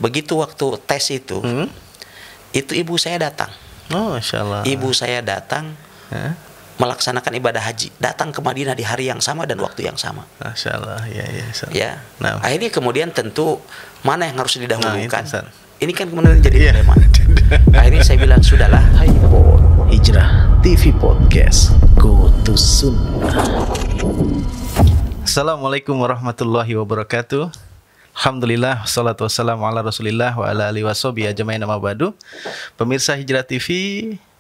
begitu waktu tes itu ibu saya datang. Oh, Masya Allah. Ibu saya datang melaksanakan ibadah haji, datang ke Madinah di hari yang sama dan waktu yang sama. Masya Allah, Ya. Nah. Akhirnya kemudian tentu mana yang harus didahulukan. Nah, ini kan kemudian jadi dilema. Akhirnya saya bilang sudahlah. Hijrah TV Podcast, Go to Sunnah. Assalamualaikum warahmatullahi wabarakatuh. Alhamdulillah, wassalatu wassalamu ala rasulillah wa ala alihi washabihi ajmain amma ba'du. Pemirsa Hijrah TV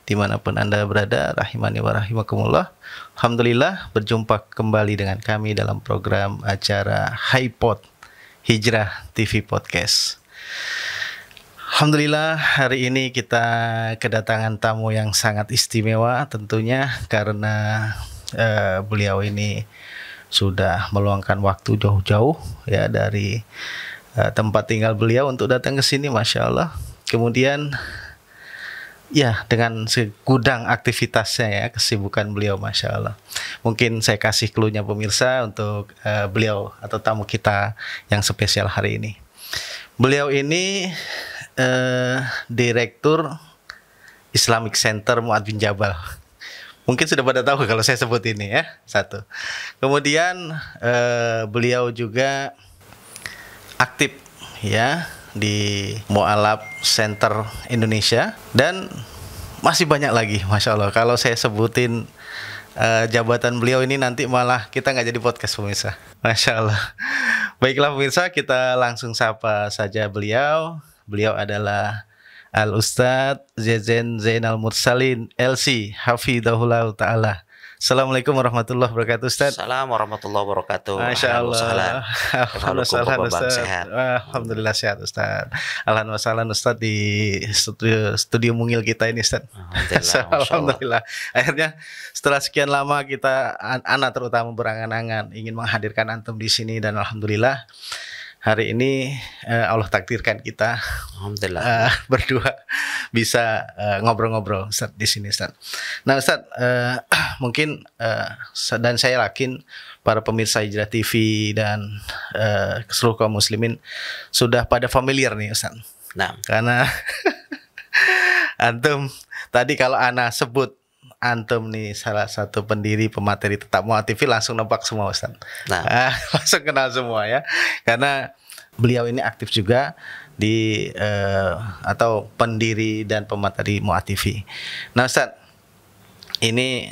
dimanapun Anda berada, rahimani wa rahimakumullah. Alhamdulillah berjumpa kembali dengan kami dalam program acara HiPod Hijrah TV Podcast. Alhamdulillah hari ini kita kedatangan tamu yang sangat istimewa tentunya karena beliau ini sudah meluangkan waktu jauh-jauh ya dari tempat tinggal beliau untuk datang ke sini, Masya Allah. Kemudian ya dengan segudang aktivitasnya ya, kesibukan beliau, Masya Allah. Mungkin saya kasih clue-nya pemirsa untuk beliau atau tamu kita yang spesial hari ini. Beliau ini Direktur Islamic Center Mu'adz bin Jabal. Mungkin sudah pada tahu kalau saya sebut ini ya, satu. Kemudian beliau juga aktif ya di Mu'alaf Center Indonesia dan masih banyak lagi, Masya Allah. Kalau saya sebutin jabatan beliau ini nanti malah kita nggak jadi podcast pemirsa. Masya Allah. Baiklah pemirsa, kita langsung sapa saja beliau. Beliau adalah Al-Ustadz Zezen Zainal Mursalin LC Hafidhahullah Ta'ala. Assalamualaikum warahmatullahi wabarakatuh, Ustadz. Assalamualaikum warahmatullahi wabarakatuh. Masya Allah. Alhamdulillah sehat, Ustadz. Alhamdulillah Ustadz di studio mungil kita ini, Ustadz. Alhamdulillah. Akhirnya setelah sekian lama kita, anak terutama berangan-angan ingin menghadirkan antum di sini dan alhamdulillah hari ini Allah takdirkan kita alhamdulillah berdua bisa ngobrol-ngobrol Ustaz di sini, Ustaz. Nah, Ustaz, mungkin dan saya yakin para pemirsa Hijrah TV dan seluruh kaum muslimin sudah pada familiar nih, Ustaz. Nah, karena antum tadi kalau ana sebut antum nih salah satu pendiri pemateri tetap Mu'adz TV langsung nebak semua, Ustaz. Nah, langsung kenal semua ya. Karena beliau ini aktif juga di atau pendiri dan pemateri Mu'adz TV. Nah, Ustaz, ini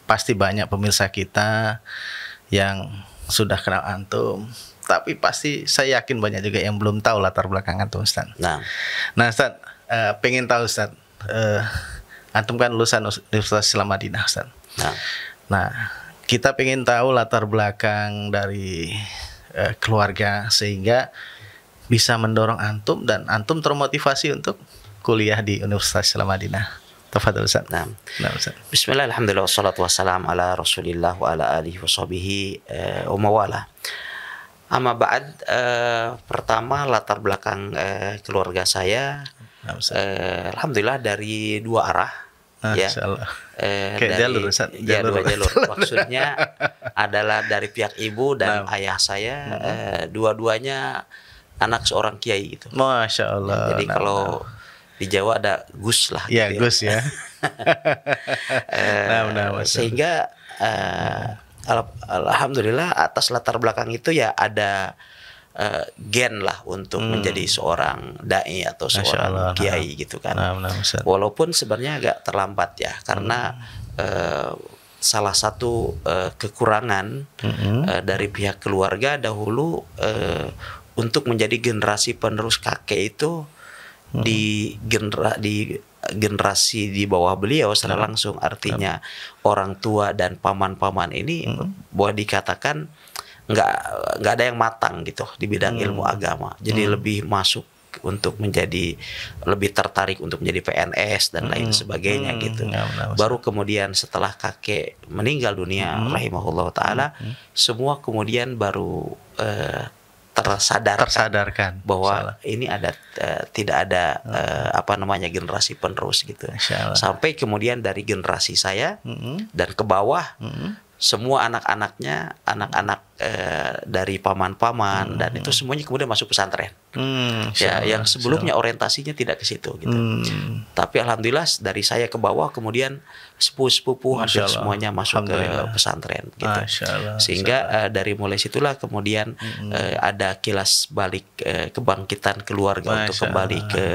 pasti banyak pemirsa kita yang sudah kenal antum, tapi pasti saya yakin banyak juga yang belum tahu latar belakang antum, Ustaz. Nah, Ustaz, pengen tahu, Ustaz, antum kan lulusan Universitas Islam Madinah, Ustaz. Nah, kita pengen tahu latar belakang dari keluarga sehingga bisa mendorong antum dan antum termotivasi untuk kuliah di Universitas Islam Madinah. Tafadhol, Ustaz. Nah, Ustaz. Bismillah, alhamdulillah, wassalatu wassalamu ala rasulillah wa ala alihi washabihi wa mawala. Amma ba'd, pertama latar belakang keluarga saya, alhamdulillah dari dua arah. Ya, dari jalur, Ustaz. Ya, dua jalur. Maksudnya adalah dari pihak ibu dan ayah saya, dua-duanya anak seorang kiai gitu. Masya Allah. Jadi kalau di Jawa ada Gus lah. Ya, gitu Gus ya. Sehingga alhamdulillah atas latar belakang itu ya ada gen lah untuk menjadi seorang dai atau seorang kiai gitu kan. Walaupun sebenarnya agak terlambat ya, karena salah satu kekurangan dari pihak keluarga dahulu untuk menjadi generasi penerus kakek itu di generasi di bawah beliau secara langsung, artinya orang tua dan paman-paman ini boleh dikatakan nggak ada yang matang gitu di bidang ilmu agama, jadi lebih masuk untuk menjadi lebih tertarik untuk menjadi PNS dan lain sebagainya gitu. Baru kemudian setelah kakek meninggal dunia rahimahullah taala, semua kemudian baru tersadarkan bahwa ini ada tidak ada generasi penerus gitu. Sampai kemudian dari generasi saya dan ke bawah semua anak-anaknya, anak-anak dari paman-paman dan itu semuanya kemudian masuk pesantren. Ya, yang sebelumnya orientasinya tidak ke situ gitu. Tapi alhamdulillah dari saya ke bawah kemudian sepupu-sepupu hampir semuanya masuk ke pesantren gitu. Sehingga dari mulai situlah kemudian ada kilas balik kebangkitan keluarga untuk kembali ke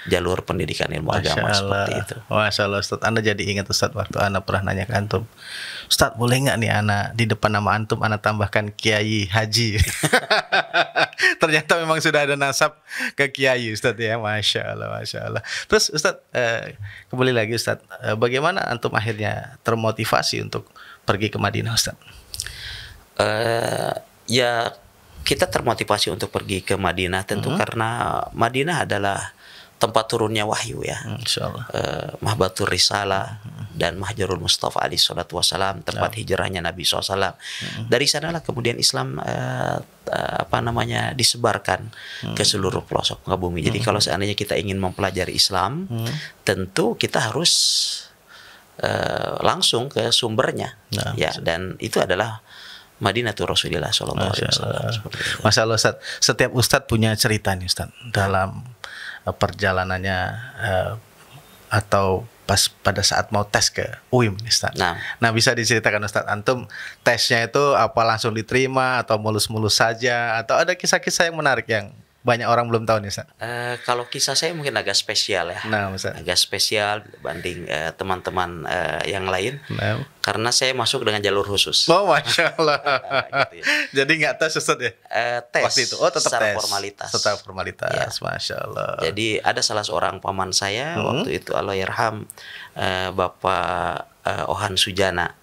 jalur pendidikan ilmu agama seperti itu. Masya Allah Ustaz, Anda jadi ingat Ustaz waktu Anda pernah nanya ke antum, Ustaz boleh nggak nih anak di depan nama antum anak tambahkan Kiai Haji. Ternyata memang sudah ada nasab ke Kiai Ustaz ya. Masya Allah, Masya Allah. Terus Ustaz kembali lagi Ustaz, bagaimana antum akhirnya termotivasi untuk pergi ke Madinah Ustaz? Ya kita termotivasi untuk pergi ke Madinah tentu karena Madinah adalah tempat turunnya wahyu ya. Mahbatur Risalah dan Mahjarul Mustafa alaihi salatu wasalam, tempat hijrahnya Nabi SAW. Dari sanalah kemudian Islam disebarkan ke seluruh pelosok muka bumi. Jadi kalau seandainya kita ingin mempelajari Islam, tentu kita harus langsung ke sumbernya. Ya, dan itu adalah Madinatul Rasulillah sallallahu alaihi wasallam. Masya Allah Ustaz, setiap Ustaz punya cerita nih Ustaz dalam perjalanannya atau pas pada saat mau tes ke UIM Ustaz. Nah bisa diceritakan Ustaz, antum tesnya itu apa langsung diterima atau mulus-mulus saja atau ada kisah-kisah yang menarik yang banyak orang belum tahu nih Ustaz? Kalau kisah saya mungkin agak spesial ya. Agak spesial dibanding teman-teman yang lain. Karena saya masuk dengan jalur khusus. Masya Allah. Gitu ya. Jadi nggak tes Ustaz ya? Tes. Waktu itu. Tetap secara tes. Formalitas. Tetap formalitas. Ya. Masya Allah. Jadi ada salah seorang paman saya waktu itu Allahyarham Bapak Ohan Sujana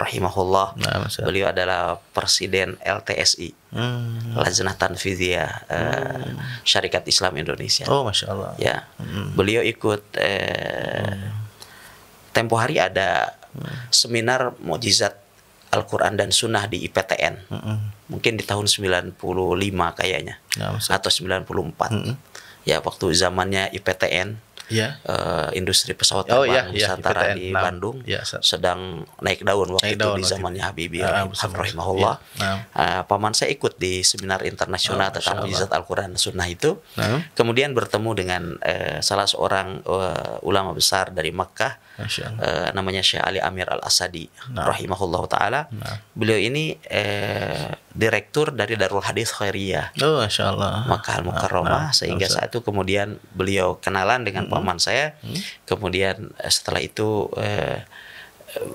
rahimahullah. Beliau adalah presiden LTSI, Lajnah Tanfidhiyah Syarikat Islam Indonesia. Masya Allah. Ya, beliau ikut tempo hari ada seminar mukjizat Al-Quran dan Sunnah di IPTN. Mungkin di tahun 95 kayaknya, atau 94. Ya, waktu zamannya IPTN. Industri pesawat terbang Nusantara di Bandung sedang naik daun waktu itu di zamannya Habibie rahimahullah. Paman saya ikut di seminar internasional tentang mukjizat Al-Quran Sunnah itu. Kemudian bertemu dengan salah seorang ulama besar dari Makkah, namanya Syekh Ali Amir Al-Asadi rahimahullah ta'ala. Beliau ini direktur dari Darul Hadits Khairiyah Makkah Al-Mukarramah, sehingga saat itu kemudian beliau kenalan dengan paman saya. Kemudian setelah itu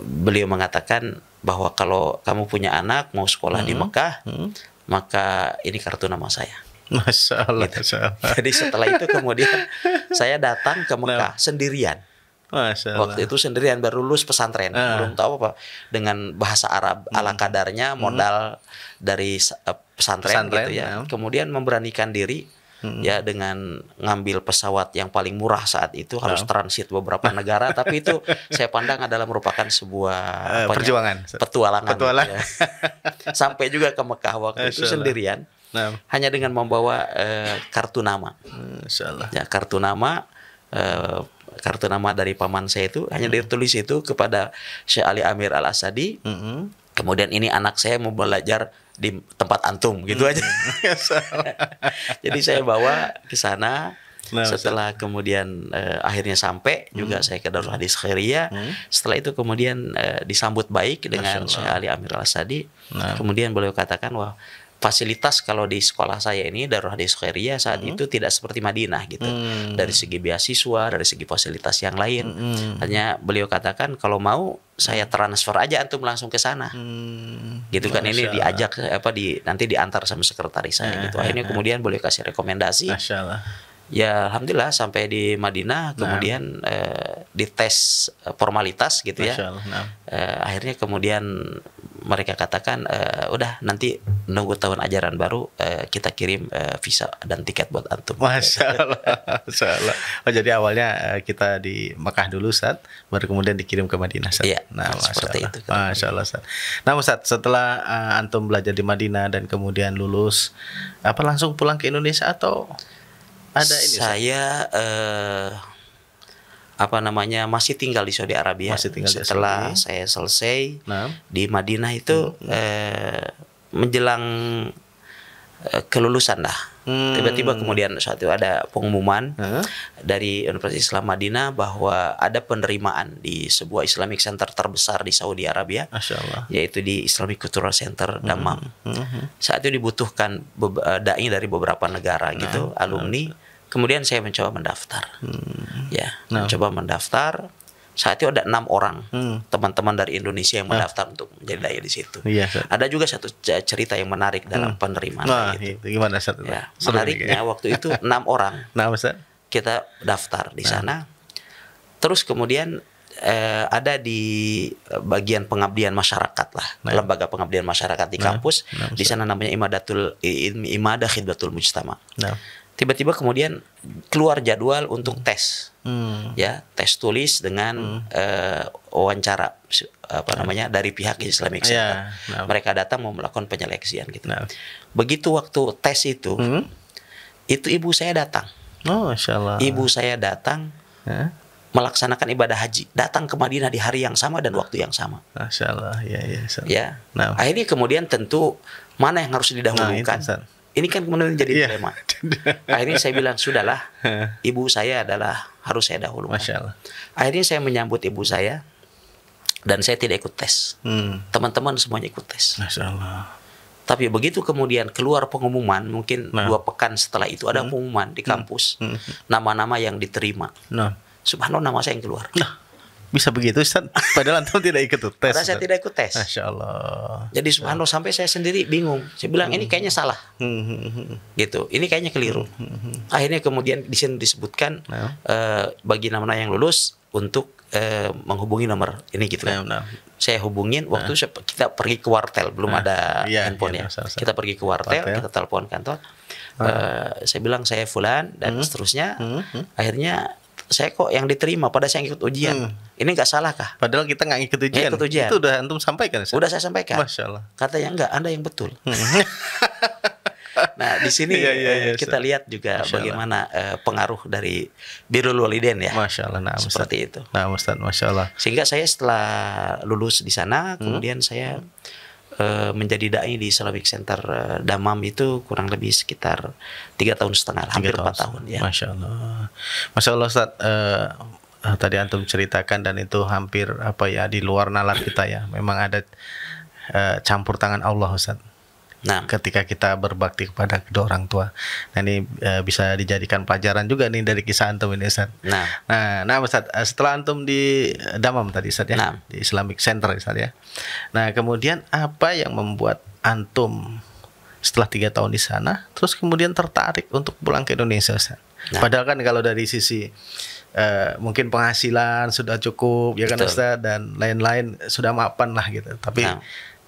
beliau mengatakan bahwa kalau kamu punya anak mau sekolah di Mekah, maka ini kartu nama saya. Masya Allah, gitu. Jadi setelah itu kemudian saya datang ke Mekah sendirian. Waktu itu sendirian, baru lulus pesantren, belum tahu apa, dengan bahasa Arab ala kadarnya, modal dari pesantren gitu ya. Kemudian memberanikan diri ya dengan ngambil pesawat yang paling murah saat itu, harus transit beberapa negara, tapi itu saya pandang adalah merupakan sebuah perjuangan, petualangan. Ya. Sampai juga ke Mekah waktu itu sendirian, hanya dengan membawa kartu nama. Ya, kartu nama dari paman saya itu hanya ditulis itu kepada Syekh Ali Amir Al-Asadi. Kemudian ini anak saya mau belajar di tempat antum, gitu aja. Jadi saya bawa ke sana. Setelah kemudian akhirnya sampai juga saya ke Darul Hadits Khairiyah. Setelah itu kemudian disambut baik dengan Syekh Ali Amir Al-Asadi. Kemudian beliau katakan, wah, fasilitas kalau di sekolah saya ini Darul Hadits Khairiyah saat itu tidak seperti Madinah gitu. Dari segi beasiswa, dari segi fasilitas yang lain. Hanya beliau katakan kalau mau saya transfer aja antum langsung ke sana. Gitu kan, ini diajak nanti diantar sama sekretaris saya gitu. Akhirnya kemudian beliau kasih rekomendasi. Ya alhamdulillah sampai di Madinah, kemudian dites formalitas gitu ya. Akhirnya kemudian mereka katakan udah nanti nunggu tahun ajaran baru kita kirim visa dan tiket buat antum. Masya Allah, Masya Allah. Jadi awalnya kita di Mekah dulu Ustaz, baru kemudian dikirim ke Madinah Ustaz. Iya, seperti itu. Masya Allah Ustaz. Nah Ustaz, setelah antum belajar di Madinah dan kemudian lulus, apa langsung pulang ke Indonesia atau ada ini? Saya masih tinggal di Saudi Arabia. Setelah saya selesai di Madinah itu menjelang kelulusan lah. Tiba-tiba kemudian saat itu ada pengumuman dari Universitas Islam Madinah bahwa ada penerimaan di sebuah Islamic Center terbesar di Saudi Arabia, yaitu di Islamic Cultural Center Dammam. Saat itu dibutuhkan dai dari beberapa negara gitu, alumni. Kemudian saya mencoba mendaftar, mencoba mendaftar. Saat itu ada 6 orang teman-teman dari Indonesia yang mendaftar untuk menjadi dai di situ. Ada juga satu cerita yang menarik dalam penerimaan itu. Gimana Ustaz? Ya, menariknya waktu itu 6 orang kita daftar di sana. Terus kemudian ada di bagian pengabdian masyarakat lah, lembaga pengabdian masyarakat di kampus. Di sana namanya Imadah Khidmatul Mujtama. Tiba-tiba kemudian keluar jadwal untuk tes, tes tulis dengan wawancara dari pihak Islamic Center. Mereka datang mau melakukan penyeleksian gitu. Begitu waktu tes itu ibu saya datang. Ibu saya datang melaksanakan ibadah haji, datang ke Madinah di hari yang sama dan waktu yang sama. Akhirnya kemudian tentu mana yang harus didahulukan? Ini kan kemudian jadi dilema. Akhirnya saya bilang, sudahlah, ibu saya harus saya dahulu. Akhirnya saya menyambut ibu saya dan saya tidak ikut tes. Teman-teman semuanya ikut tes. Tapi begitu kemudian keluar pengumuman, mungkin 2 pekan setelah itu ada pengumuman di kampus, nama-nama yang diterima. Subhanallah, nama saya yang keluar. Bisa begitu Ustaz? Padahal antum tidak ikut tes. Padahal saya tidak ikut tes. Masya Allah. Jadi subhanallah, sampai saya sendiri bingung. Saya bilang ini kayaknya salah. Gitu. Ini kayaknya keliru. Akhirnya kemudian di sini disebutkan bagi nama-nama yang lulus untuk menghubungi nomor ini gitu kan. Saya hubungin waktu kita pergi ke wartel, belum ada handphone ya. Kita pergi ke wartel, kita telepon kantor. Saya bilang saya fulan dan seterusnya. Akhirnya saya kok yang diterima pada saya ikut ujian. Ini nggak salah kah? Padahal kita nggak ikut ujian. Itu udah antum sampaikan? Udah saya sampaikan. Masya Allah. Katanya enggak, Anda yang betul. Nah di sini kita lihat juga bagaimana pengaruh dari birrul walidain ya. Masya Allah. Seperti itu. Nah Ustaz, Masya Allah. Sehingga saya setelah lulus di sana, kemudian saya menjadi dai di Islamic Center Dammam itu kurang lebih sekitar 3,5 tahun, hampir 4 tahun ya. Masya Allah. Masya Allah Ustaz, tadi antum ceritakan dan itu hampir di luar nalar kita ya. Memang ada campur tangan Allah Ustaz. Ketika kita berbakti kepada kedua orang tua. Nah ini bisa dijadikan pelajaran juga nih dari kisah antum ini Ustaz. Nah Ustaz, setelah antum di Dammam tadi Ustaz ya, di Islamic Center Ustaz ya. Nah kemudian apa yang membuat antum setelah 3 tahun di sana, terus kemudian tertarik untuk pulang ke Indonesia Ustaz? Padahal kan kalau dari sisi mungkin penghasilan sudah cukup ya kan Ustaz, dan lain-lain sudah mapan lah gitu. Tapi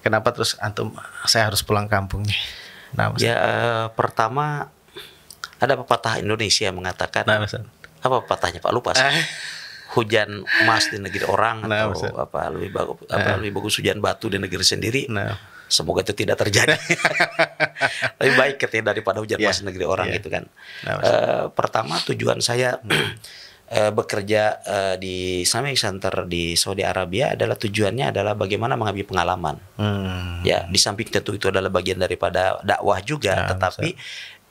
kenapa terus antum saya harus pulang kampung nih? Pertama ada pepatah Indonesia yang mengatakan, apa pepatahnya Pak, lupa sih. Hujan emas di negeri orang atau lebih bagus hujan batu di negeri sendiri. Semoga itu tidak terjadi. Lebih baik daripada hujan emas di negeri orang gitu kan. Pertama tujuan saya bekerja di Islamic Center di Saudi Arabia adalah tujuannya adalah bagaimana mengambil pengalaman. Ya, di samping tentu itu adalah bagian daripada dakwah juga, tetapi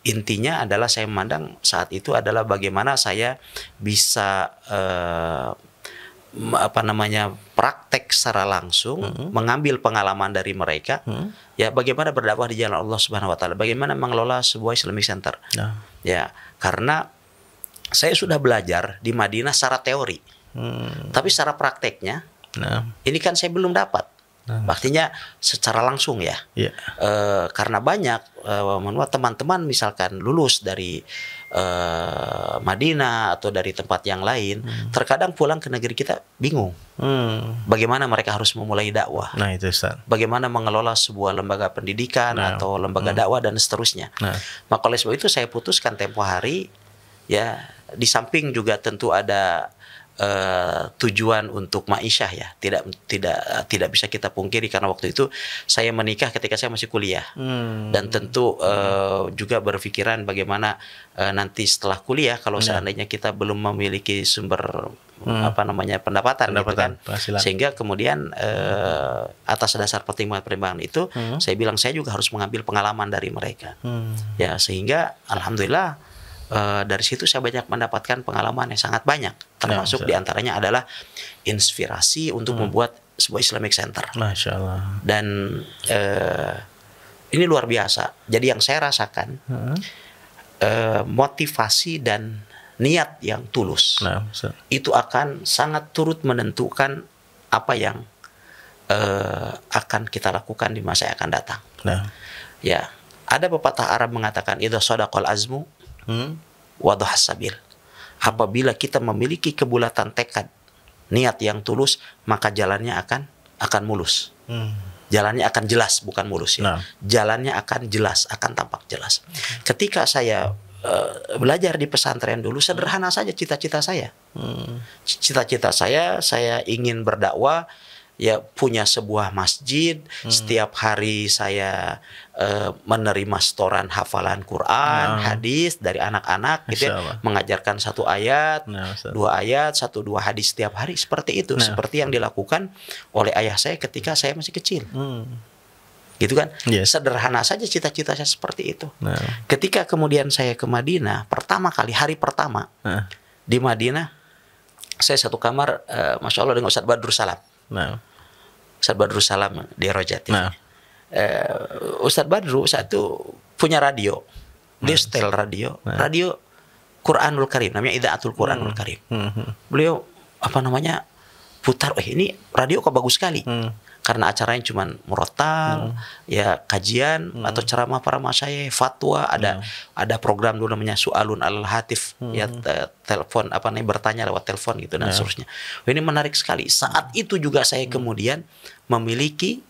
intinya adalah saya memandang saat itu adalah bagaimana saya bisa praktek secara langsung, mengambil pengalaman dari mereka, ya bagaimana berdakwah di jalan Allah Subhanahu wa taala, bagaimana mengelola sebuah Islamic Center. Ya, karena saya sudah belajar di Madinah secara teori, tapi secara prakteknya, ini kan saya belum dapat. Artinya secara langsung ya, karena banyak teman-teman misalkan lulus dari Madinah atau dari tempat yang lain, terkadang pulang ke negeri kita bingung, bagaimana mereka harus memulai dakwah, itu Ustaz. Bagaimana mengelola sebuah lembaga pendidikan atau lembaga dakwah dan seterusnya. Maka oleh sebab itu saya putuskan tempo hari, ya di samping juga tentu ada tujuan untuk ma'isyah ya, tidak bisa kita pungkiri karena waktu itu saya menikah ketika saya masih kuliah, dan tentu juga berpikiran bagaimana nanti setelah kuliah kalau seandainya kita belum memiliki sumber pendapatan gitu kan. Sehingga kemudian atas dasar pertimbangan itu saya bilang saya juga harus mengambil pengalaman dari mereka. Ya, sehingga alhamdulillah dari situ saya banyak mendapatkan pengalaman yang sangat banyak, termasuk diantaranya adalah inspirasi untuk membuat sebuah Islamic Center. Masya Allah. Dan ini luar biasa. Jadi yang saya rasakan motivasi dan niat yang tulus itu akan sangat turut menentukan apa yang akan kita lakukan di masa yang akan datang. Ya, ada pepatah Arab mengatakan idza shadaqal azmu wadhahas sabil. Apabila kita memiliki kebulatan tekad, niat yang tulus, maka jalannya akan mulus. Jalannya akan jelas, bukan mulus ya. Jalannya akan jelas, akan tampak jelas. Ketika saya belajar di pesantren dulu, sederhana saja cita-cita saya. Cita-cita saya ingin berdakwah, ya punya sebuah masjid. Setiap hari saya menerima setoran hafalan Quran, hadis dari anak-anak, gitu ya, mengajarkan 1 ayat, 2 ayat, 1-2 hadis setiap hari, seperti itu. Seperti yang dilakukan oleh ayah saya ketika saya masih kecil. Gitu kan? Sederhana saja cita-cita saya seperti itu. Ketika kemudian saya ke Madinah, pertama kali, hari pertama di Madinah, saya satu kamar, Masya Allah, dengan Ustaz Badrul Salam. Ustaz Badrul Salam di Rojati. Ustaz Badrul saat itu punya radio. Dia setel radio. Radio Quranul Karim, namanya Idaatul Quranul Karim. Beliau putar, ini radio kok bagus sekali. Karena acaranya cuma murotal, ya kajian atau ceramah para masyayikh, fatwa, ada program dulu namanya Su'alun Alal Hatif, ya telepon bertanya lewat telepon gitu dan seterusnya. Ini menarik sekali. Saat itu juga saya kemudian memiliki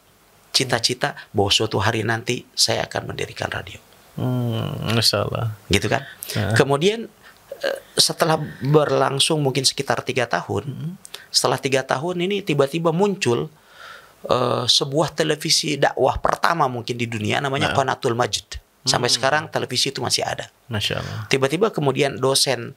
cita-cita bahwa suatu hari nanti saya akan mendirikan radio. Masya Allah. Gitu kan? Kemudian setelah berlangsung mungkin sekitar 3 tahun, setelah 3 tahun ini tiba-tiba muncul sebuah televisi dakwah pertama mungkin di dunia, namanya Qanatul Majd. Sampai sekarang televisi itu masih ada. Masya Allah. Tiba-tiba kemudian dosen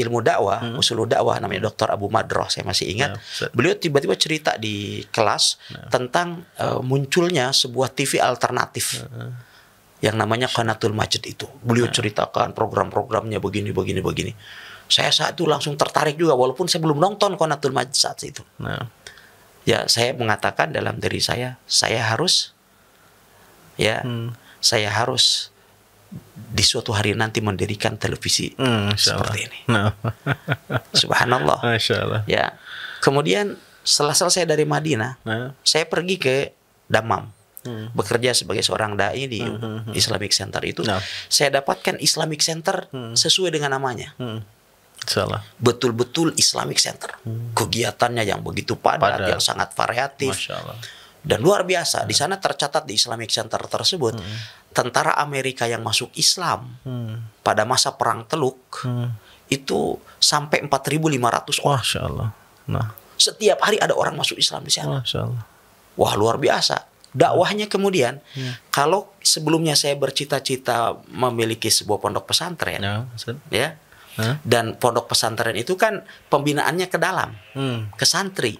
ilmu dakwah, usul dakwah, namanya Dr. Abu Madroh, saya masih ingat. Beliau tiba-tiba cerita di kelas tentang munculnya sebuah TV alternatif yang namanya Qanatul Majd itu. Beliau ceritakan program-programnya begini. Saya saat itu langsung tertarik juga, walaupun saya belum nonton Qanatul Majd saat itu. Ya, saya mengatakan dalam diri saya harus saya harus di suatu hari nanti mendirikan televisi seperti ini. Subhanallah. Masya Allah. Ya. Kemudian setelah selesai dari Madinah, saya pergi ke Dammam. Bekerja sebagai seorang dai di Islamic Center itu. Saya dapatkan Islamic Center sesuai dengan namanya. Salah. Betul-betul Islamic Center. Kegiatannya yang begitu padat, yang sangat variatif. Masya Allah. Dan luar biasa. Di sana tercatat di Islamic Center tersebut, tentara Amerika yang masuk Islam pada masa Perang Teluk itu sampai 4.500 orang. Masya Allah. Setiap hari ada orang masuk Islam di sana. Masya Allah. Wah, luar biasa. Dakwahnya kemudian, kalau sebelumnya saya bercita-cita memiliki sebuah pondok pesantren, dan pondok pesantren itu kan pembinaannya ke dalam, ke santri,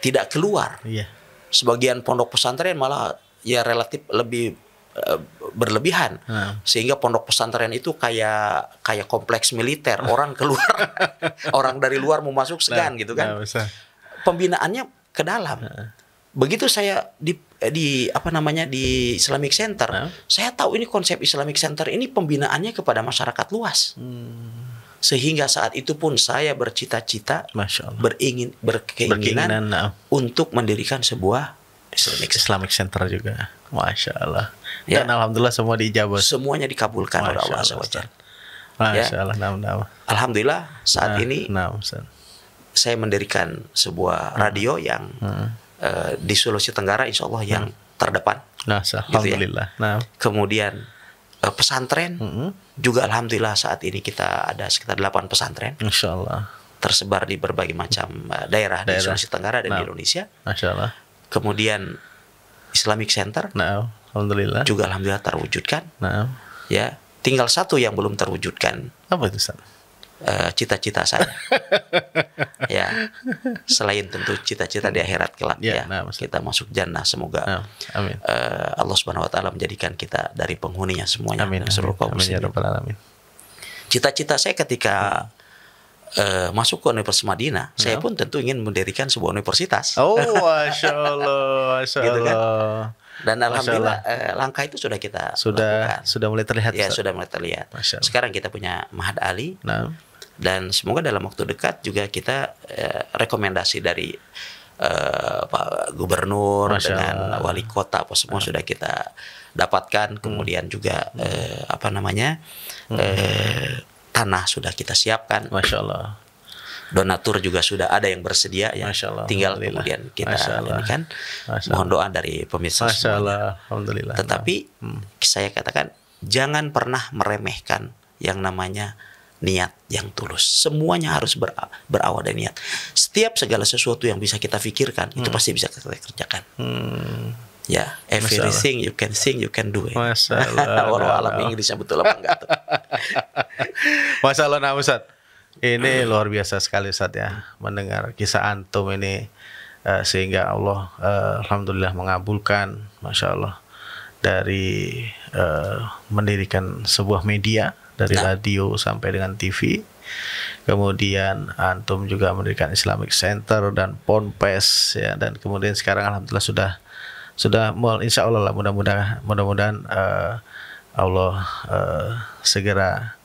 tidak keluar. Sebagian pondok pesantren malah ya relatif lebih berlebihan, sehingga pondok pesantren itu kayak kompleks militer, orang keluar, orang dari luar mau masuk segan gitu kan. Pembinaannya ke dalam. Begitu saya di Islamic Center, saya tahu ini konsep Islamic Center ini pembinaannya kepada masyarakat luas. Sehingga saat itu pun saya bercita-cita, berkeinginan untuk mendirikan sebuah Islamic Center juga. Masya Allah. Dan alhamdulillah semua diijabah. Semuanya dikabulkan oleh Allah SWT. Masya Allah. Alhamdulillah saat ini saya mendirikan sebuah radio yang di Sulawesi Tenggara, insya Allah yang terdepan. Alhamdulillah. Gitu ya. Kemudian pesantren juga alhamdulillah saat ini kita ada sekitar 8 pesantren. Insya Allah. Tersebar di berbagai macam daerah di Sulawesi Tenggara dan di Indonesia. Masya Allah. Kemudian Islamic Center. Alhamdulillah. Juga alhamdulillah terwujudkan. Ya, tinggal satu yang belum terwujudkan. Apa itu, Ustaz? cita-cita saya. Ya, selain tentu cita-cita di akhirat kelak ya, kita masuk jannah, semoga amin. Allah Subhanahu wa taala menjadikan kita dari penghuninya semuanya, amin, seluruh kaum muslimin. Cita-cita saya ketika masuk ke Universitas Madinah, saya pun tentu ingin mendirikan sebuah universitas. Oh, masya Allah, masya gitu kan? Allah. Dan alhamdulillah langkah itu sudah kita lakukan. Sudah mulai terlihat. Ya, sudah mulai terlihat. Sekarang kita punya Ma'had Ali. Dan semoga dalam waktu dekat juga kita rekomendasi dari Pak Gubernur dengan wali kota apa semua sudah kita dapatkan. Kemudian juga tanah sudah kita siapkan. Masya Allah. Donatur juga sudah ada yang bersedia ya. Tinggal kemudian kita ini kan mohon doa dari pemirsa semuanya. Alhamdulillah. Tetapi saya katakan jangan pernah meremehkan yang namanya niat yang tulus. Semuanya harus berawal dari niat. Setiap segala sesuatu yang bisa kita pikirkan itu pasti bisa kita kerjakan. Ya, everything you can sing, you can do it. Masalah. Walau alam Inggrisnya betul apa enggak tuh. Masalah nah Ustaz. Ini luar biasa sekali Ustaz ya, mendengar kisah antum ini sehingga Allah alhamdulillah mengabulkan, masya Allah, dari mendirikan sebuah media dari radio sampai dengan TV. Kemudian antum juga mendirikan Islamic Center dan Ponpes ya, dan kemudian sekarang alhamdulillah sudah insya Allah lah, mudah-mudahan Allah segera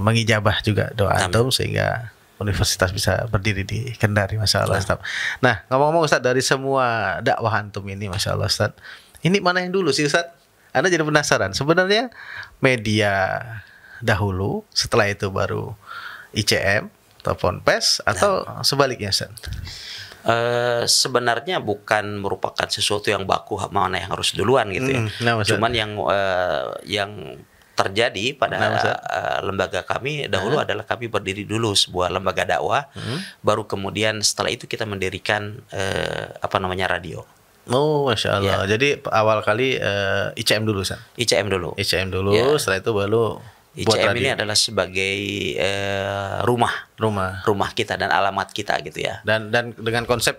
mengijabah juga doa antum sehingga universitas bisa berdiri di Kendari, masya Allah Ustaz. Nah, ngomong-ngomong Ustaz, dari semua dakwah antum ini, masya Allah Ustaz, ini mana yang dulu sih Ustaz? Anda jadi penasaran. Sebenarnya media dahulu, setelah itu baru ICM atau Ponpes atau sebaliknya Ustaz? Sebenarnya bukan merupakan sesuatu yang baku mana yang harus duluan gitu ya. Cuman yang terjadi pada lembaga kami dahulu adalah kami berdiri dulu sebuah lembaga dakwah, baru kemudian setelah itu kita mendirikan radio. Oh, masya Allah. Ya. Jadi awal kali ICM dulu, San? ICM dulu. ICM dulu. Ya. Setelah itu baru ICM ini adalah sebagai rumah kita dan alamat kita gitu ya. Dan dengan konsep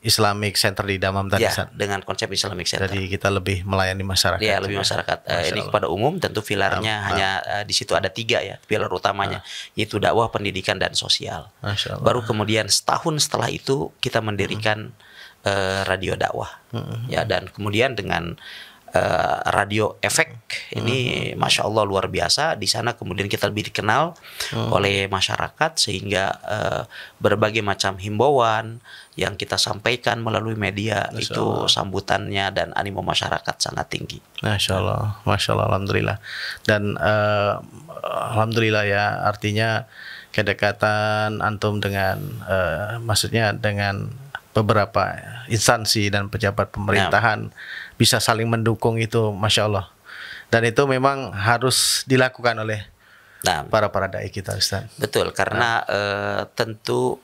Islamic Center di Damam tadi, ya, dengan konsep Islamic Center. Jadi kita lebih melayani masyarakat. Ya, lebih masyarakat. Ini kepada umum, tentu pilarnya hanya di situ ada 3 ya, pilar utamanya, yaitu dakwah, pendidikan, dan sosial. Baru kemudian setahun setelah itu kita mendirikan radio dakwah, ya, dan kemudian dengan radio efek ini masya Allah luar biasa. Di sana kemudian kita lebih dikenal oleh masyarakat sehingga berbagai macam himbauan yang kita sampaikan melalui media itu sambutannya dan animo masyarakat sangat tinggi. Masya Allah, alhamdulillah. Dan alhamdulillah ya, artinya kedekatan antum dengan maksudnya dengan beberapa instansi dan pejabat pemerintahan bisa saling mendukung, itu masya Allah. Dan itu memang harus dilakukan oleh para dai kita, Ustaz. Betul, karena tentu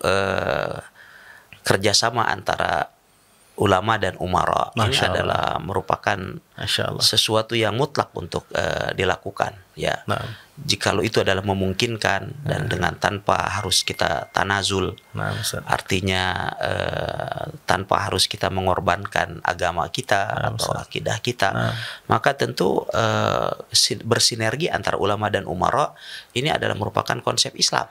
kerjasama antara ulama dan umara ini adalah merupakan sesuatu yang mutlak untuk dilakukan, ya. Jikalau itu adalah memungkinkan dan dengan tanpa harus kita tanazul, artinya tanpa harus kita mengorbankan agama kita atau akidah kita, maka tentu bersinergi antara ulama dan umara ini adalah merupakan konsep Islam,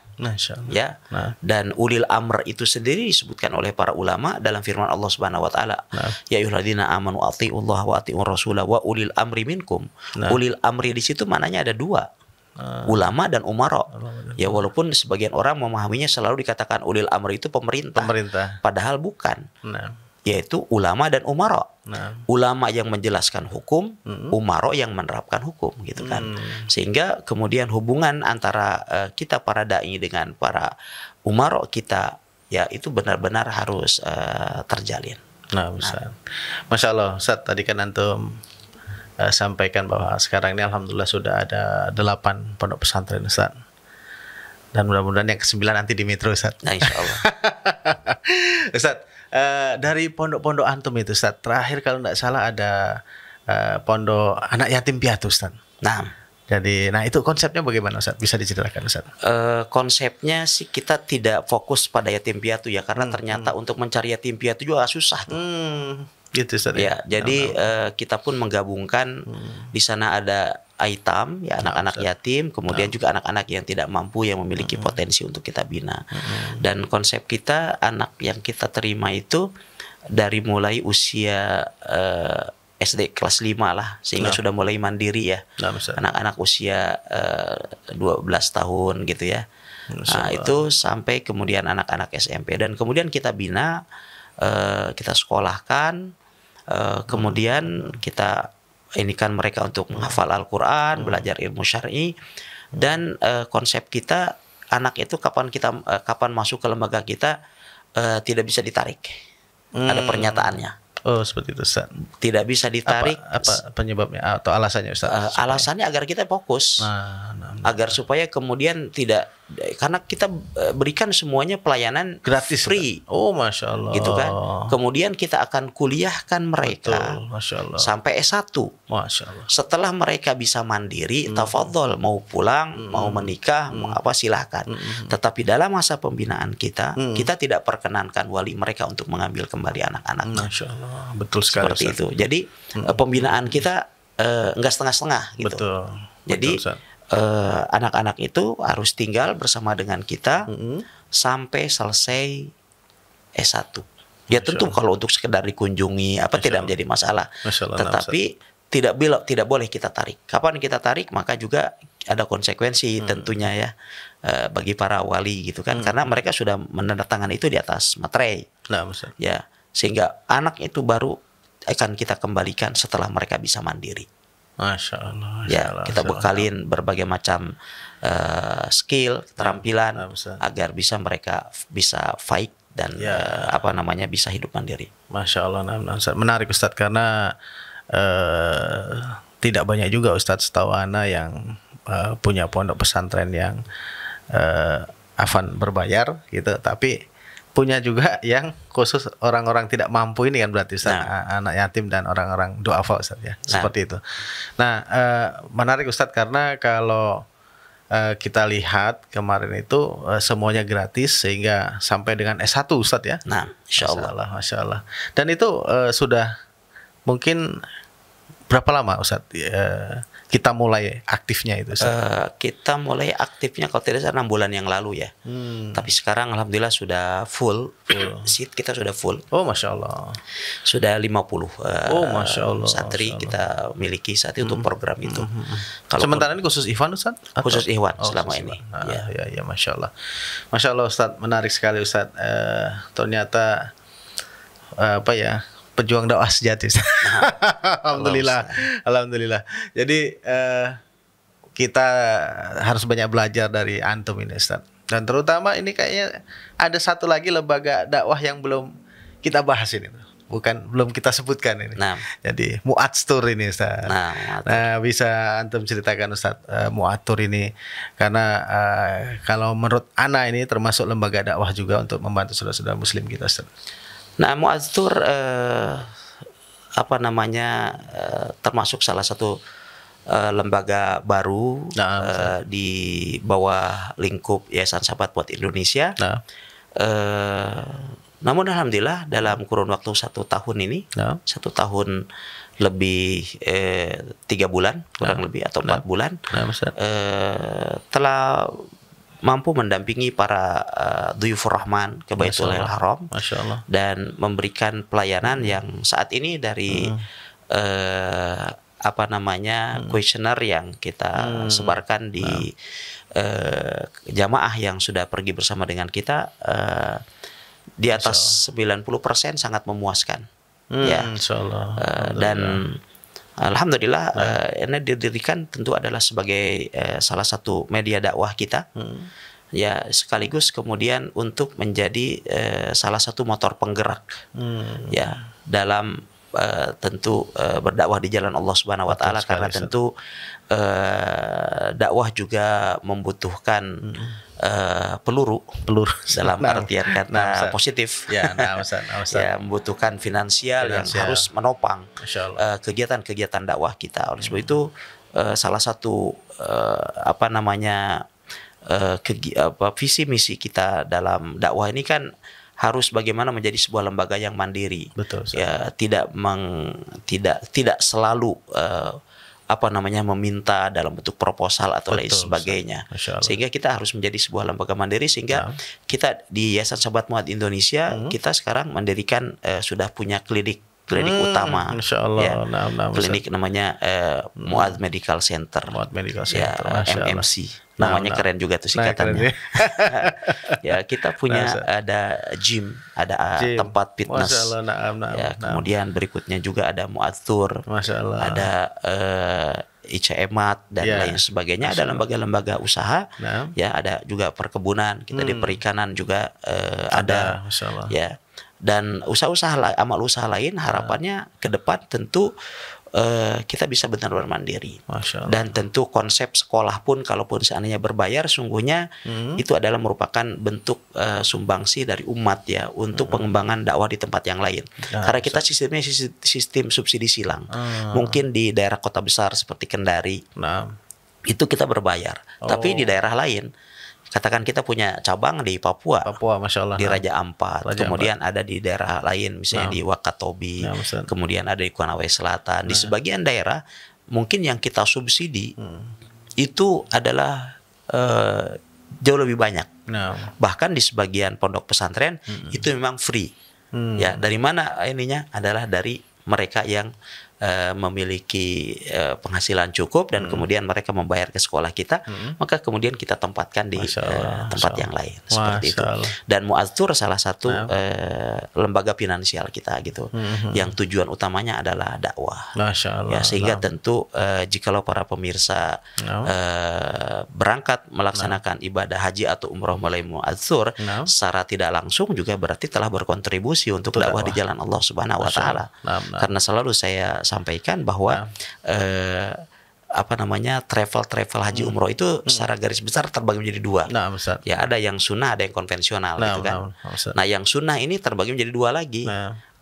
ya. Dan ulil amr itu sendiri disebutkan oleh para ulama dalam firman Allah Subhanahu wa taala, ya ayyuhalladzina amanu athi'ullaha wa athi'ur rasulah wa ulil amri minkum. Ulil amri di situ maknanya ada 2. Ulama dan umara. Ya, walaupun sebagian orang memahaminya selalu dikatakan ulil amri itu pemerintah. Padahal bukan. Yaitu ulama dan umara. Ulama yang menjelaskan hukum, umara yang menerapkan hukum, gitu kan. Sehingga kemudian hubungan antara kita para dai dengan para umara kita, ya, itu benar-benar harus terjalin. Ustaz. Masya Allah, Ustaz, tadi kan antum sampaikan bahwa sekarang ini alhamdulillah sudah ada 8 pondok pesantren, Ustaz. Dan mudah-mudahan yang ke-9 nanti di Metro, Ustaz. Nah, insya Allah. Ustaz, dari pondok-pondok antum itu, Ustaz, terakhir kalau tidak salah ada pondok anak yatim piatu, Ustaz. Jadi, nah itu konsepnya bagaimana Ustaz? Bisa diceritakan Ustaz? Konsepnya sih kita tidak fokus pada yatim piatu ya, karena ternyata untuk mencari yatim piatu juga susah tuh. Gitu Ustaz ya. Jadi kita pun menggabungkan di sana ada aitam ya, anak-anak yatim, kemudian juga anak-anak yang tidak mampu yang memiliki potensi untuk kita bina. Dan konsep kita, anak yang kita terima itu dari mulai usia SD kelas 5 lah, sehingga sudah mulai mandiri ya. Anak-anak usia 12 tahun gitu ya. Nah, itu sampai kemudian anak-anak SMP, dan kemudian kita bina, kita sekolahkan, kemudian kita inikan mereka untuk menghafal Al-Quran, belajar ilmu syar'i, dan konsep kita, anak itu kapan masuk ke lembaga kita tidak bisa ditarik. Ada pernyataannya. Oh, seperti itu Ustaz. Tidak bisa ditarik. Apa penyebabnya atau alasannya Ustaz? Alasannya agar kita fokus. Agar supaya kemudian tidak, karena kita berikan semuanya pelayanan gratis, free. Oh, Masya Allah. Gitu kan. Kemudian kita akan kuliahkan mereka. Betul, Masya Allah. Sampai S1. Masya Allah. Setelah mereka bisa mandiri, tafadhol, mau pulang, mau menikah, mau apa, silahkan. Tetapi dalam masa pembinaan kita, kita tidak perkenankan wali mereka untuk mengambil kembali anak-anaknya. Masya Allah. Betul sekali. Seperti itu. Jadi pembinaan kita enggak setengah-setengah gitu. Betul. Jadi anak-anak itu harus tinggal bersama dengan kita sampai selesai S1. Ya tentu kalau untuk sekedar dikunjungi tidak menjadi masalah. Tetapi tidak boleh kita tarik. Kapan kita tarik maka juga ada konsekuensi tentunya ya bagi para wali gitu kan, karena mereka sudah menandatangani itu di atas materai. Ya, sehingga anak itu baru akan kita kembalikan setelah mereka bisa mandiri. Masya Allah. Ya, kita bekalin berbagai macam skill, keterampilan agar bisa mereka bisa fight dan bisa hidup mandiri. Masya Allah. Menarik Ustadz, karena tidak banyak juga Ustadz setahu ana yang punya pondok pesantren yang berbayar gitu, tapi punya juga yang khusus orang-orang tidak mampu ini kan, berarti Ustaz, anak yatim dan orang-orang du'afa Ustaz ya. Seperti itu. Nah, menarik Ustaz, karena kalau kita lihat kemarin itu semuanya gratis sehingga sampai dengan S1 Ustaz ya. Nah, insyaallah. Masya Allah. Dan itu sudah mungkin berapa lama Ustaz kita mulai aktifnya itu? Kita mulai aktifnya kalau tidak salah 6 bulan yang lalu ya. Tapi sekarang alhamdulillah sudah full. Seat kita sudah full. Oh, Masya Allah. Sudah 50 Masya Allah, santri Masya Allah. Kita miliki saat itu untuk program itu. Sementara ini khusus Ikhwan Ustaz? Khusus Ikhwan selama ini. Ya, Masya Allah. Masya Allah Ustaz, menarik sekali Ustaz. Ternyata pejuang dakwah sejati. Alhamdulillah. Jadi kita harus banyak belajar dari antum ini Ustaz. Dan terutama ini kayaknya ada satu lagi lembaga dakwah yang belum kita bahas ini. Belum kita sebutkan ini. Jadi Mu'atstur ini Ustaz. Nah, bisa antum ceritakan Ustaz Mu'atstur ini, karena kalau menurut ana ini termasuk lembaga dakwah juga untuk membantu saudara-saudara muslim kita Ustaz. Nah, Mu'atstur termasuk salah satu lembaga baru di bawah lingkup Yayasan Sahabat Buat Indonesia. Namun alhamdulillah dalam kurun waktu 1 tahun ini, 1 tahun lebih 3 bulan kurang lebih atau 4 bulan, telah mampu mendampingi para Duyufur Rahman ke Baitullahil Haram dan memberikan pelayanan yang saat ini dari kuesioner yang kita sebarkan di jamaah yang sudah pergi bersama dengan kita, di atas 90% sangat memuaskan. Dan alhamdulillah ini didirikan tentu adalah sebagai salah satu media dakwah kita, ya, sekaligus kemudian untuk menjadi salah satu motor penggerak ya dalam tentu berdakwah di jalan Allah Subhanahu wa taala, karena tentu dakwah juga membutuhkan peluru dalam artian kata positif, ya, membutuhkan finansial yang harus menopang kegiatan-kegiatan dakwah kita. Oleh sebab itu salah satu visi misi kita dalam dakwah ini kan harus bagaimana menjadi sebuah lembaga yang mandiri. Betul. Ya, tidak selalu meminta dalam bentuk proposal atau lain sebagainya. Sehingga kita harus menjadi sebuah lembaga mandiri, sehingga kita di Yayasan Sahabat Mu'adz Indonesia kita sekarang mendirikan sudah punya klinik utama. Ya, klinik namanya Mu'adz Medical Center. Mu'adz Medical Center. Ya, MMC. Namanya keren juga tuh singkatannya. Ya, kita punya ada gym, ada tempat fitness. Ya, kemudian berikutnya juga ada Mu'adzur, ada ICMAT dan lain sebagainya. Ada lembaga-lembaga usaha, ya, ada juga perkebunan, kita di perikanan juga ada. Ya. Dan amal usaha lain harapannya ke depan tentu kita bisa benar-benar mandiri. Dan tentu konsep sekolah pun kalaupun seandainya berbayar, sungguhnya itu adalah merupakan bentuk sumbangsi dari umat ya untuk pengembangan dakwah di tempat yang lain. Karena kita sistemnya sistem subsidi silang. Mungkin di daerah kota besar seperti Kendari itu kita berbayar. Tapi di daerah lain, katakan kita punya cabang di Papua, Masya Allah, di Raja Ampat, kemudian ada di daerah lain, misalnya di Wakatobi, kemudian ada di Konawe Selatan. Di sebagian daerah mungkin yang kita subsidi itu adalah jauh lebih banyak. Bahkan di sebagian pondok pesantren itu memang free. Ya, dari mana ininya? Adalah dari mereka yang memiliki penghasilan cukup dan kemudian mereka membayar ke sekolah kita, maka kemudian kita tempatkan di tempat yang lain seperti itu. Dan Mu'adzur salah satu lembaga finansial kita gitu, yang tujuan utamanya adalah dakwah. Ya, sehingga tentu jikalau para pemirsa berangkat melaksanakan ibadah haji atau umroh melalui Mu'adzur secara tidak langsung juga berarti telah berkontribusi untuk dakwah di jalan Allah Subhanahu wa taala. Karena selalu saya sampaikan bahwa travel haji umroh itu secara garis besar terbagi menjadi dua. Ya, ada yang sunnah, ada yang konvensional gitu kan. Nah, yang sunnah ini terbagi menjadi dua lagi.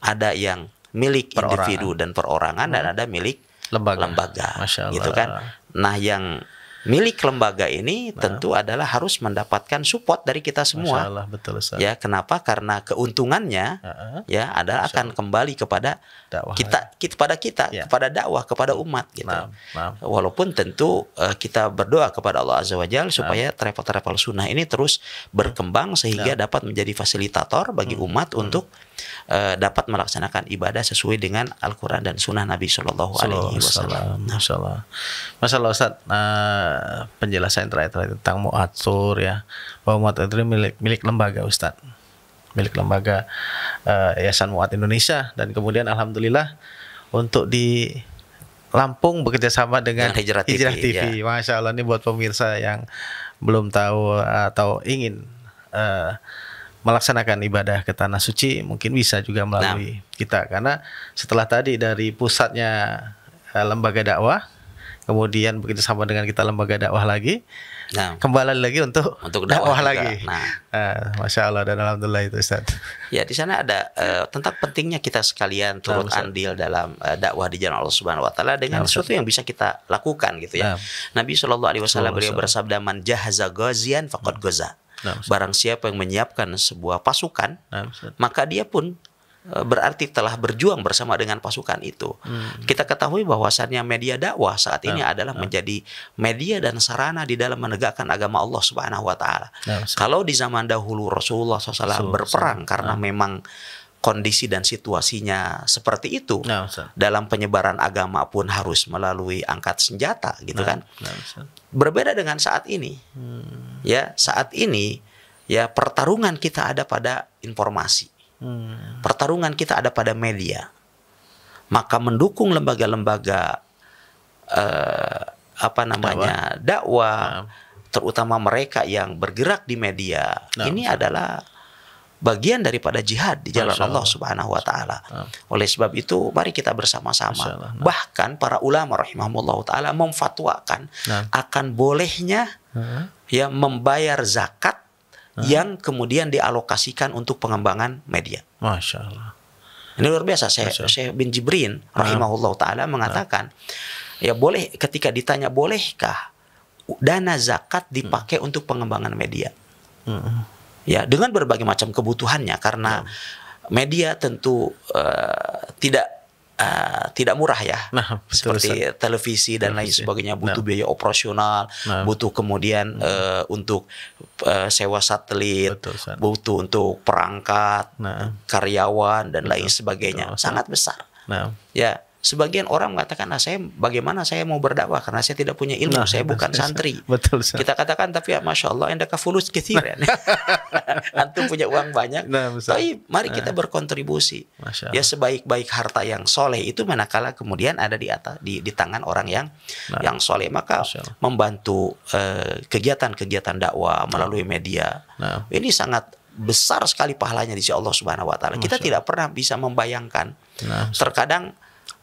Ada yang milik individu dan perorangan dan ada milik lembaga gitu kan. Nah, yang milik lembaga ini tentu adalah harus mendapatkan support dari kita semua. Betul, ya, kenapa? Karena keuntungannya ya adalah akan kembali kepada kita, kepada dakwah, kepada umat gitu. Walaupun tentu kita berdoa kepada Allah Azza wa Jalla supaya travel sunnah ini terus berkembang sehingga dapat menjadi fasilitator bagi umat untuk dapat melaksanakan ibadah sesuai dengan Al-Quran dan Sunnah Nabi Shallallahu Alaihi Wasallam. Masya Allah Ustaz, penjelasan terakhir tentang Mu'adzur ya, bahwa Mu'adzur ini milik lembaga Ustaz, milik lembaga Yayasan Mu'adz Indonesia, dan kemudian alhamdulillah untuk di Lampung bekerja sama dengan Hijrah TV. Ya. Masya Allah, ini buat pemirsa yang belum tahu atau ingin melaksanakan ibadah ke Tanah Suci, mungkin bisa juga melalui kita, karena setelah tadi dari pusatnya lembaga dakwah, kemudian bekerja sama dengan kita lembaga dakwah lagi, kembali lagi untuk dakwah lagi. Masya Allah, dan alhamdulillah itu Ustaz. Ya, di sana ada tentang pentingnya kita sekalian turut andil dalam dakwah di jalan Allah Subhanahu wa taala dengan sesuatu yang bisa kita lakukan gitu ya. Nabi Shallallahu alaihi wasallam beliau bersabda, "Man jahaza ghazian faqad ghaza." Barang siapa yang menyiapkan sebuah pasukan, maka dia pun berarti telah berjuang bersama dengan pasukan itu. Kita ketahui bahwasannya media dakwah saat ini adalah menjadi media dan sarana di dalam menegakkan agama Allah Subhanahu wa taala. Kalau di zaman dahulu Rasulullah SAW berperang karena memang kondisi dan situasinya seperti itu, dalam penyebaran agama pun harus melalui angkat senjata gitu kan. Berbeda dengan saat ini. Ya, saat ini ya pertarungan kita ada pada informasi. Pertarungan kita ada pada media. Maka mendukung lembaga-lembaga dakwah, terutama mereka yang bergerak di media, ini adalah bagian daripada jihad di jalan Allah Subhanahu wa taala. Oleh sebab itu mari kita bersama-sama. Bahkan para ulama rahimahumullah taala memfatwakan akan bolehnya ya membayar zakat yang kemudian dialokasikan untuk pengembangan media. Masya Allah. Ini luar biasa. Syekh bin Jibrin rahimahullah taala mengatakan Ya boleh, ketika ditanya bolehkah dana zakat dipakai untuk pengembangan media? Ya, dengan berbagai macam kebutuhannya, karena media tentu tidak murah ya, seperti televisi dan lain sebagainya, butuh biaya operasional, butuh kemudian untuk sewa satelit, butuh untuk perangkat, karyawan dan lain sebagainya, sangat besar. Ya, sebagian orang mengatakan, bagaimana saya mau berdakwah karena saya tidak punya ilmu, saya bukan santri. Kita katakan, tapi ya Masya Allah, endaka fulus katsiran. Antum punya uang banyak, tapi mari kita berkontribusi. Ya, sebaik-baik harta yang soleh itu manakala kemudian ada di tangan orang yang soleh, maka membantu kegiatan-kegiatan dakwah melalui media. Ini sangat besar sekali pahalanya di sisi Allah Subhanahu wa taala. Kita tidak pernah bisa membayangkan terkadang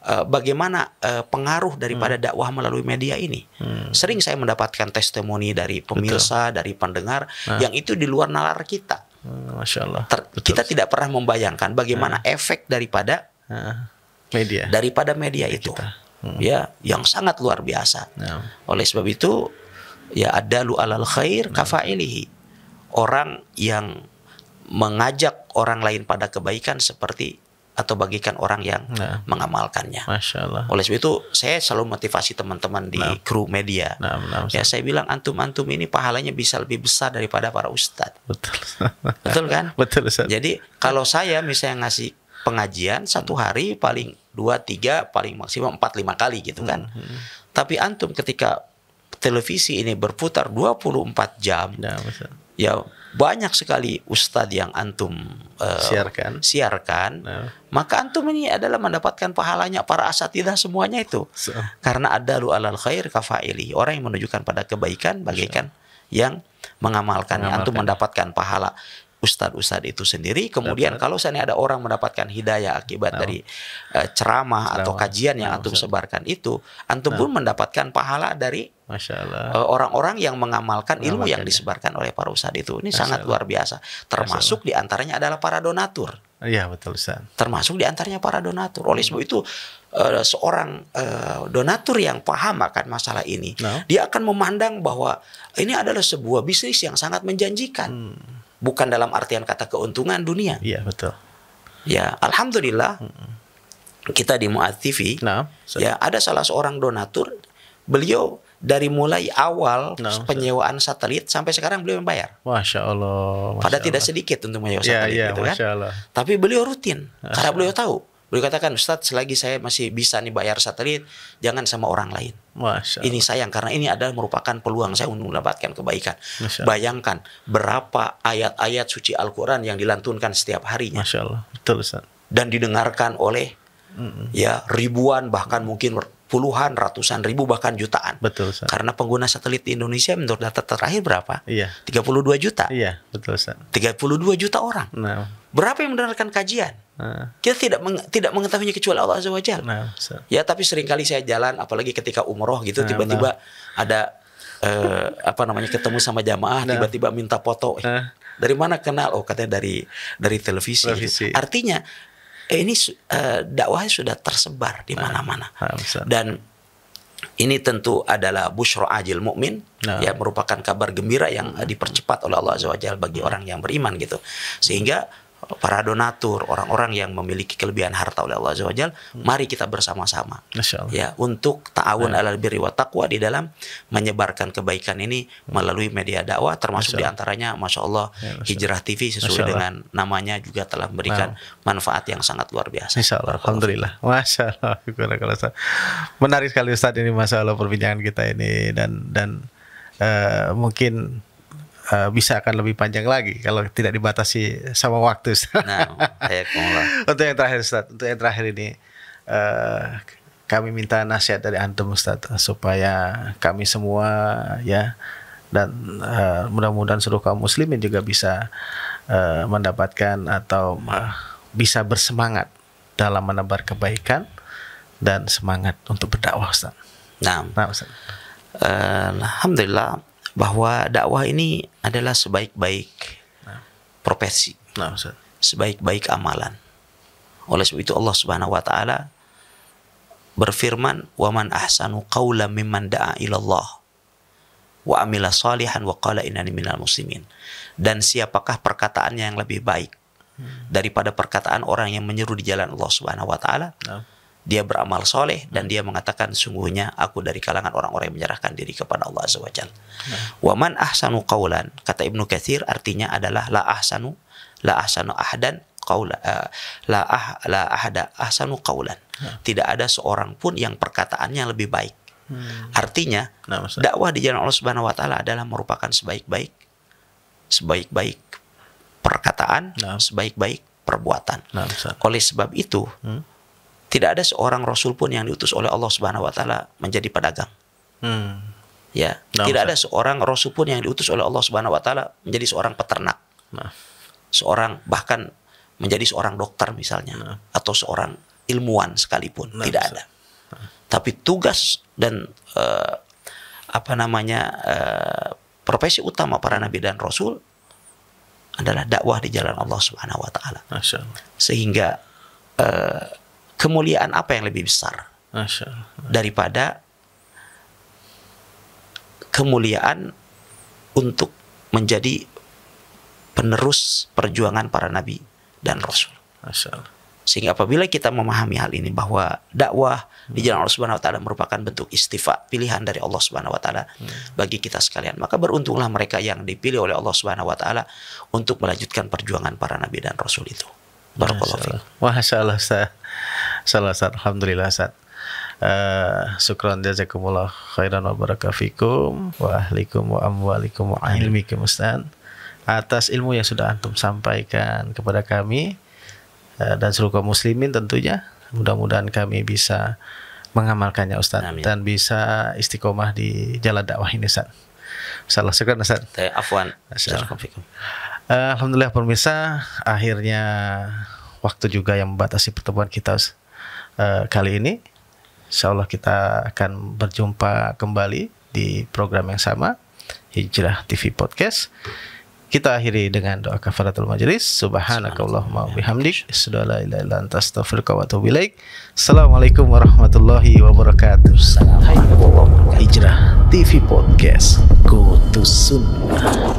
bagaimana pengaruh daripada dakwah melalui media ini. Sering saya mendapatkan testimoni dari pemirsa, dari pendengar yang itu di luar nalar kita. Masya Allah. Kita tidak pernah membayangkan bagaimana efek daripada media itu. Ya, yang sangat luar biasa. Oleh sebab itu, ya adalu alal khair kafailihi. Orang yang mengajak orang lain pada kebaikan seperti atau bagikan orang yang mengamalkannya. Masya Allah. Oleh sebab itu saya selalu motivasi teman-teman di kru media. Ya, saya bilang antum ini pahalanya bisa lebih besar daripada para ustadz. Betul kan? Betul, Ustaz. Jadi kalau saya misalnya ngasih pengajian satu hari paling 2-3, paling maksimum 4-5 kali gitu kan. Tapi antum ketika televisi ini berputar 24 jam, ya banyak sekali ustadz yang antum siarkan, maka antum ini adalah mendapatkan pahalanya para asatidzah semuanya itu. Karena adalu alal khair kafaili, orang yang menunjukkan pada kebaikan bagaikan yang mengamalkannya. Antum mendapatkan pahala ustadz itu sendiri. Kemudian kalau seandainya ada orang mendapatkan hidayah akibat dari ceramah atau kajian yang antum sebarkan itu, antum pun mendapatkan pahala dari orang-orang yang mengamalkan ilmu yang disebarkan oleh para ustadz itu. Ini sangat luar biasa. Termasuk diantaranya adalah para donatur. Iya, betul, Ustaz. Termasuk diantaranya para donatur. Oleh sebab itu seorang donatur yang paham akan masalah ini, dia akan memandang bahwa ini adalah sebuah bisnis yang sangat menjanjikan. Bukan dalam artian kata keuntungan dunia. Iya, betul. Ya, alhamdulillah kita di Mu'adz TV, ya ada salah seorang donatur, beliau dari mulai awal penyewaan satelit sampai sekarang beliau membayar. Masya Allah. Padahal tidak sedikit untuk menyewa satelit gitu kan. Tapi beliau rutin karena beliau tahu. Beliau katakan, Ustadz, selagi saya masih bisa nih bayar satelit, jangan sama orang lain. Ini sayang karena ini adalah merupakan peluang saya untuk mendapatkan kebaikan. Bayangkan berapa ayat-ayat suci Al-Quran yang dilantunkan setiap harinya. Masya Allah. Betul, Ustaz. Dan didengarkan oleh ya ribuan, bahkan mungkin puluhan, ratusan ribu, bahkan jutaan. Betul, Ustaz. Karena pengguna satelit di Indonesia menurut data terakhir berapa? 32 juta. Iya, betul, Ustaz. 32 juta orang. Berapa yang mendengarkan kajian? Kita tidak mengetahuinya kecuali Allah Azza wa Jalla. Ya, tapi seringkali saya jalan, apalagi ketika umroh gitu, tiba-tiba ada ketemu sama jamaah, tiba-tiba minta foto. Dari mana kenal? Oh, katanya dari televisi. Gitu. Artinya ini dakwahnya sudah tersebar di mana-mana. Dan ini tentu adalah busyra ajil mukmin, ya, merupakan kabar gembira yang dipercepat oleh Allah Azza wa Jalla bagi orang yang beriman gitu. Sehingga para donatur, orang-orang yang memiliki kelebihan harta oleh Allah Azza wa Jalla, mari kita bersama-sama ya untuk ta'awun alal birri wa taqwa di dalam menyebarkan kebaikan ini melalui media dakwah, termasuk diantaranya Masya Allah Hijrah TV sesuai dengan namanya juga telah memberikan manfaat yang sangat luar biasa. Insya Allah, alhamdulillah. Masya Allah. Menarik sekali Ustaz ini, Masya Allah, perbincangan kita ini, dan mungkin bisa akan lebih panjang lagi kalau tidak dibatasi sama waktu. Untuk yang terakhir, Ustaz, ini kami minta nasihat dari antum, Ustaz, supaya kami semua ya, dan mudah-mudahan seluruh kaum muslimin juga bisa mendapatkan atau bisa bersemangat dalam menebar kebaikan dan semangat untuk berdakwah, Ustaz. Ustaz. Alhamdulillah bahwa dakwah ini adalah sebaik-baik profesi, sebaik-baik amalan. Oleh sebab itu Allah Subhanahu wa taala berfirman, "Wa man ahsanu qawlan mimman da'a ila Allah wa amila salihan wa qala innani minal muslimin." Dan siapakah perkataannya yang lebih baik daripada perkataan orang yang menyeru di jalan Allah Subhanahu wa taala? Dia beramal soleh dan dia mengatakan, sungguhnya aku dari kalangan orang-orang yang menyerahkan diri kepada Allah Azza wa Jalla. Wa man ahsanu qawlan, kata Ibnu Katsir, artinya adalah la ahsanu ahadan qawla, la ahada ahsanu qawlan. Tidak ada seorang pun yang perkataannya lebih baik. Artinya dakwah di jalan Allah Subhanahu wa taala adalah merupakan sebaik-baik perkataan, sebaik-baik perbuatan. Oleh sebab itu, tidak ada seorang rasul pun yang diutus oleh Allah Subhanahu wa taala menjadi pedagang. Ya, tidak ada seorang rasul pun yang diutus oleh Allah Subhanahu wa taala menjadi seorang peternak. Seorang bahkan menjadi seorang dokter misalnya, atau seorang ilmuwan sekalipun, tidak ada. Tapi tugas dan profesi utama para nabi dan rasul adalah dakwah di jalan Allah Subhanahu wa taala. Sehingga kemuliaan apa yang lebih besar daripada kemuliaan untuk menjadi penerus perjuangan para nabi dan rasul. Sehingga apabila kita memahami hal ini, bahwa dakwah di jalan Allah Subhanahu wa taala merupakan bentuk istifa, pilihan dari Allah Subhanahu wa taala bagi kita sekalian, maka beruntunglah mereka yang dipilih oleh Allah Subhanahu wa taala untuk melanjutkan perjuangan para nabi dan rasul itu. Barakallahu fiik. Masyaallah Ustaz. Alhamdulillah Ustaz. Syukran jazakumullah khairan wa barakatuh wa ahlikum wa amwalikum wa ilmikum Ustaz, atas ilmu yang sudah antum sampaikan kepada kami dan seluruh kaum muslimin tentunya. Mudah-mudahan kami bisa mengamalkannya Ustaz. Amin. Dan bisa istiqomah di jalan dakwah ini Ustaz. Salah syukran Ustaz. Afwan. Alhamdulillah pemirsa, akhirnya waktu juga yang membatasi pertemuan kita kali ini. Insyaallah kita akan berjumpa kembali di program yang sama, Hijrah TV Podcast. Kita akhiri dengan doa kafaratul majelis. Subhanakallahumma bihamdik, asyhadu an la ilaha illa anta, astaghfiruka wa atubu ilaik. Assalamualaikum warahmatullahi wabarakatuh. Hijrah TV Podcast, Go to Sunnah.